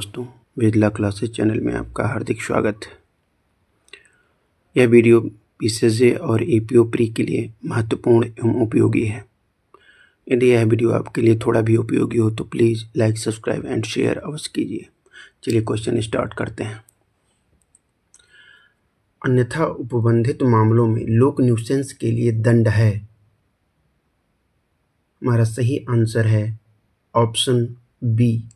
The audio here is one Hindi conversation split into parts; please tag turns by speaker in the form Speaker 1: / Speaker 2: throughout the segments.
Speaker 1: दोस्तों, वेदला क्लासेस चैनल में आपका हार्दिक स्वागत है। यह वीडियो पीसीएस और एपीओ प्री के लिए महत्वपूर्ण एवं उपयोगी है। यदि यह वीडियो आपके लिए थोड़ा भी उपयोगी हो तो please like, subscribe and share अवश्य कीजिए। चलिए क्वेश्चन स्टार्ट करते हैं। अन्यथा उपबंधित मामलों में लोक न्यूसेंस के लिए दंड है। हमारा सही आंसर है ऑप्शन बी,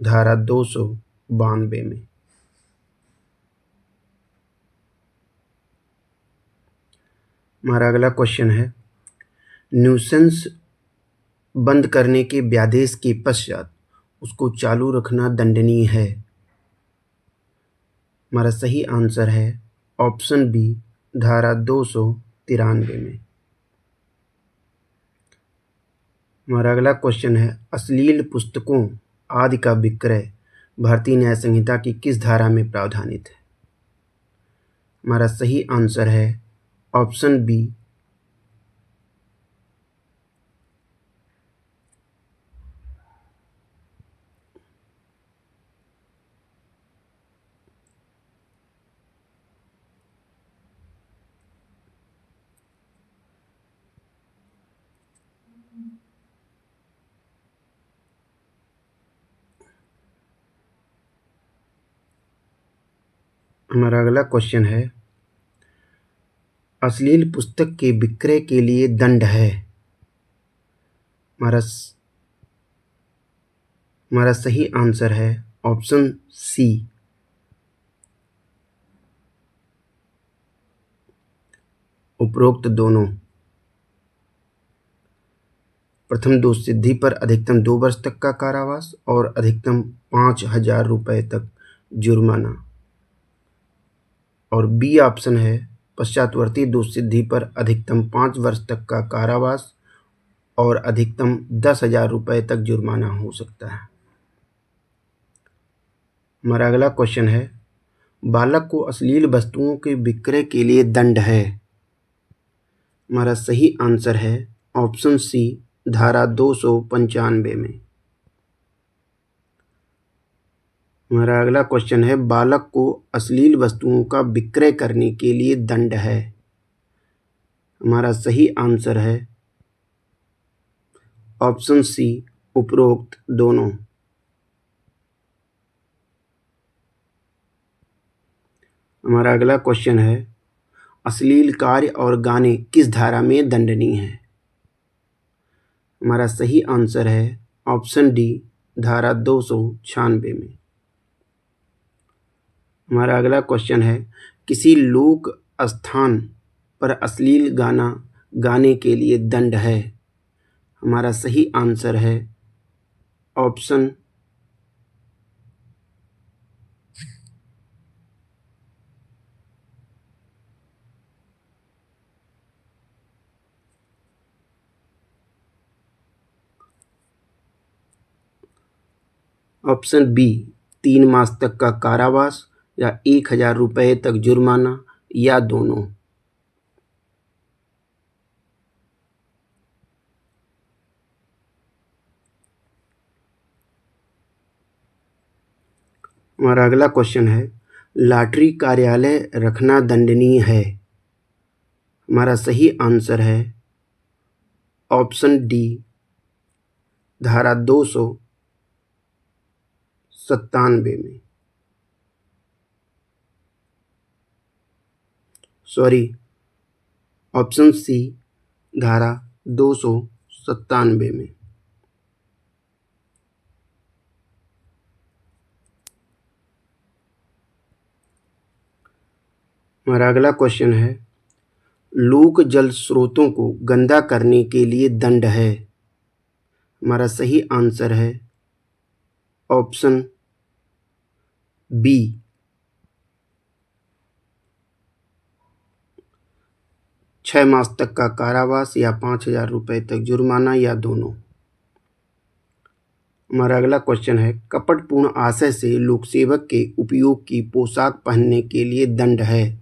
Speaker 1: धारा 292 में। हमारा अगला क्वेश्चन है, न्यूसेंस बंद करने के व्यादेश के पश्चात उसको चालू रखना दंडनीय है। हमारा सही आंसर है ऑप्शन बी, धारा 293 में। हमारा अगला क्वेश्चन है, अश्लील पुस्तकों आदि का विक्रय भारतीय न्याय संहिता की किस धारा में प्रावधानित है। हमारा सही आंसर है ऑप्शन बी, हमारा अगला क्वेश्चन है, अश्लील पुस्तक के विक्रय के लिए दंड है। हमारा सही आंसर है ऑप्शन सी, उपरोक्त दोनों। प्रथम दोषसिद्धि पर अधिकतम 2 वर्ष तक का कारावास और अधिकतम 5,000 रुपये तक जुर्माना। और बी ऑप्शन है, पश्चातवर्ती दोषसिद्धि पर अधिकतम 5 वर्ष तक का कारावास और अधिकतम 10,000 रुपये तक जुर्माना हो सकता है। हमारा अगला क्वेश्चन है, बालक को अश्लील वस्तुओं के विक्रय के लिए दंड है। हमारा सही आंसर है ऑप्शन सी, धारा 295 में। हमारा अगला क्वेश्चन है, बालक को अश्लील वस्तुओं का विक्रय करने के लिए दंड है। हमारा सही आंसर है ऑप्शन सी, उपरोक्त दोनों। हमारा अगला क्वेश्चन है, अश्लील कार्य और गाने किस धारा में दंडनीय है। हमारा सही आंसर है ऑप्शन डी, धारा 296 में। हमारा अगला क्वेश्चन है, किसी लोक स्थान पर अश्लील गाना गाने के लिए दंड है। हमारा सही आंसर है ऑप्शन ऑप्शन बी, 3 मास तक का कारावास या 1,000 रुपये तक जुर्माना या दोनों। हमारा अगला क्वेश्चन है, लॉटरी कार्यालय रखना दंडनीय है। हमारा सही आंसर है ऑप्शन डी, धारा 297 में। ऑप्शन सी, धारा 297 में। हमारा अगला क्वेश्चन है, लोक जल स्रोतों को गंदा करने के लिए दंड है। हमारा सही आंसर है ऑप्शन बी, 6 मास तक का कारावास या 5,000 रुपये तक जुर्माना या दोनों। हमारा अगला क्वेश्चन है, कपटपूर्ण आशय से लोकसेवक के उपयोग की पोशाक पहनने के लिए दंड है।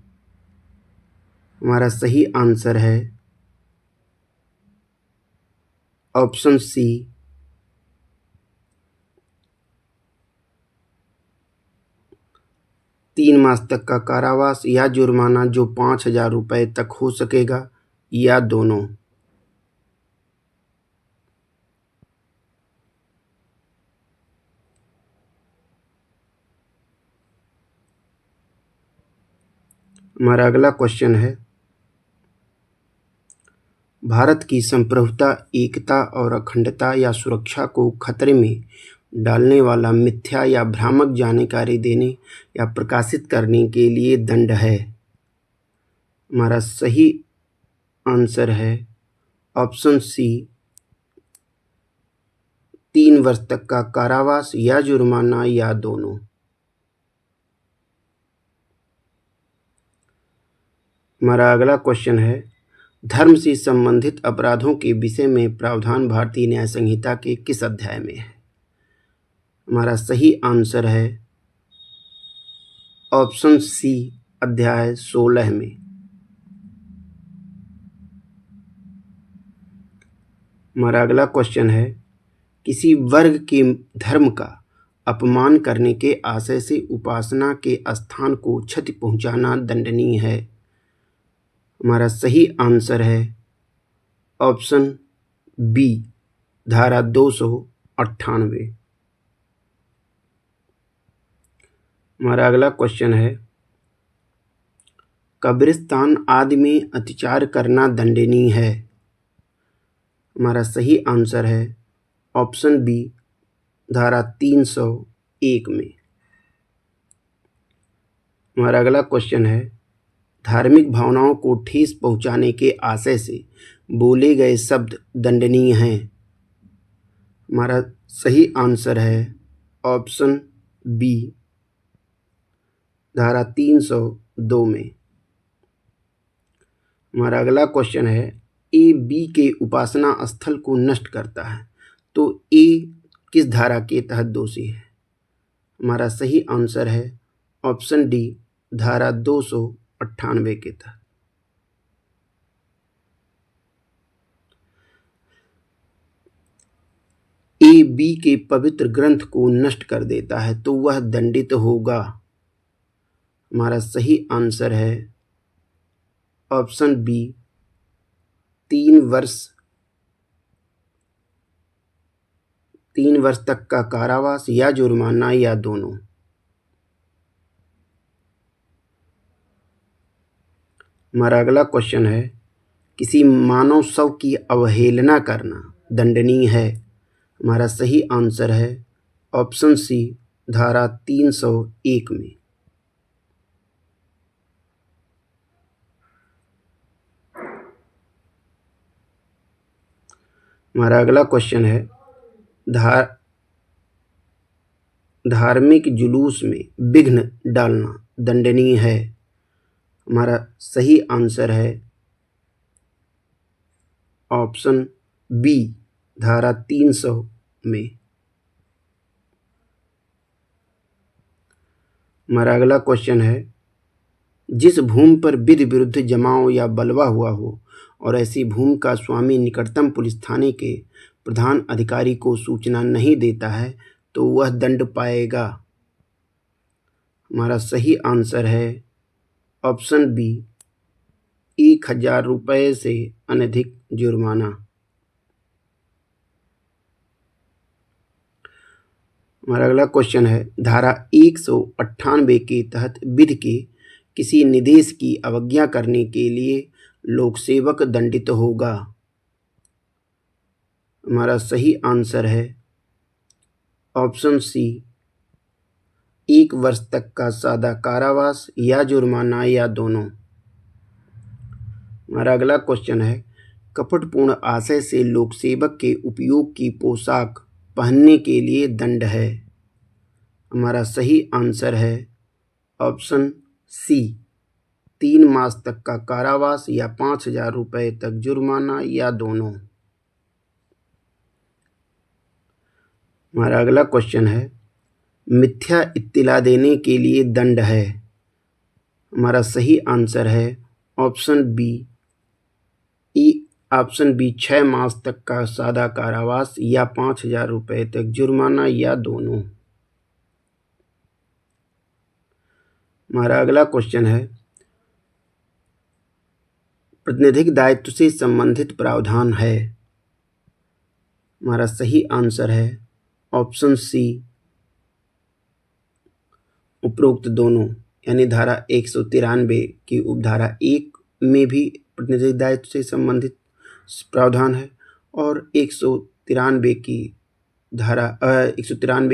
Speaker 1: हमारा सही आंसर है ऑप्शन सी, 3 मास तक का कारावास या जुर्माना जो 5,000 रुपये तक हो सकेगा, या दोनों। हमारा अगला क्वेश्चन है, भारत की संप्रभुता, एकता और अखंडता या सुरक्षा को खतरे में डालने वाला मिथ्या या भ्रामक जानकारी देने या प्रकाशित करने के लिए दंड है। हमारा सही आंसर है ऑप्शन सी, 3 वर्ष तक का कारावास या जुर्माना, या दोनों। हमारा अगला क्वेश्चन है, धर्म से संबंधित अपराधों के विषय में प्रावधान भारतीय न्याय संहिता के किस अध्याय में है? हमारा सही आंसर है ऑप्शन सी, अध्याय 16 में। हमारा अगला क्वेश्चन है, किसी वर्ग के धर्म का अपमान करने के आशय से उपासना के स्थान को क्षति पहुंचाना दंडनीय है। हमारा सही आंसर है ऑप्शन बी, धारा 298। हमारा अगला क्वेश्चन है, कब्रिस्तान आदि में अत्याचार करना दंडनीय है। हमारा सही आंसर है ऑप्शन बी, धारा 301 में। हमारा अगला क्वेश्चन है, धार्मिक भावनाओं को ठेस पहुंचाने के आशय से बोले गए शब्द दंडनीय हैं। हमारा सही आंसर है ऑप्शन बी, धारा 302 में। हमारा अगला क्वेश्चन है, ए बी के उपासना स्थल को नष्ट करता है, तो ए किस धारा के तहत दोषी है? हमारा सही आंसर है ऑप्शन डी, धारा 298 के तहत। ए बी के पवित्र ग्रंथ को नष्ट कर देता है तो वह दंडित होगा। हमारा सही आंसर है ऑप्शन बी, 3 वर्ष तक का कारावास या जुर्माना, या दोनों। हमारा अगला क्वेश्चन है, किसी मानव शव की अवहेलना करना दंडनीय है। हमारा सही आंसर है ऑप्शन सी, धारा 301 में। हमारा अगला क्वेश्चन है, धार्मिक जुलूस में विघ्न डालना दंडनीय है। हमारा सही आंसर है ऑप्शन बी, धारा 300 में। हमारा अगला क्वेश्चन है, जिस भूमि पर विधि विरुद्ध जमाव या बलवा हुआ हो और ऐसी भूमि का स्वामी निकटतम पुलिस थाने के प्रधान अधिकारी को सूचना नहीं देता है तो वह दंड पाएगा। हमारा सही आंसर है ऑप्शन बी, 1,000 रुपये से अनधिक जुर्माना। हमारा अगला क्वेश्चन है, धारा 198 के तहत विधि के किसी निर्देश की अवज्ञा करने के लिए लोकसेवक दंडित होगा। हमारा सही आंसर है ऑप्शन सी, 1 वर्ष तक का सादा कारावास या जुर्माना, या दोनों। हमारा अगला क्वेश्चन है, कपटपूर्ण आशय से लोकसेवक के उपयोग की पोशाक पहनने के लिए दंड है। हमारा सही आंसर है ऑप्शन सी, 3 मास तक का कारावास या 5,000 रुपये तक जुर्माना, या दोनों। हमारा अगला क्वेश्चन है, मिथ्या इत्तिला देने के लिए दंड है। हमारा सही आंसर है ऑप्शन बी, 6 मास तक का सादा कारावास या 5,000 रुपये तक जुर्माना, या दोनों। हमारा अगला क्वेश्चन है, प्रतिनिधिक दायित्व से संबंधित प्रावधान है। हमारा सही आंसर है ऑप्शन सी, उपरोक्त दोनों, यानी धारा 193 की उपधारा 1 में भी प्रतिनिधिक दायित्व से संबंधित प्रावधान है और 193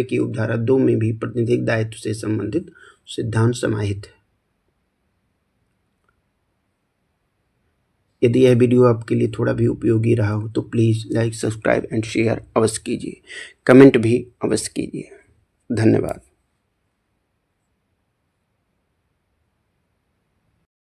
Speaker 1: की उपधारा 2 में भी प्रतिनिधिक दायित्व से संबंधित सिद्धांत समाहित है। यदि यह वीडियो आपके लिए थोड़ा भी उपयोगी रहा हो तो please like, subscribe and share अवश्य कीजिए। कमेंट भी अवश्य कीजिए। धन्यवाद।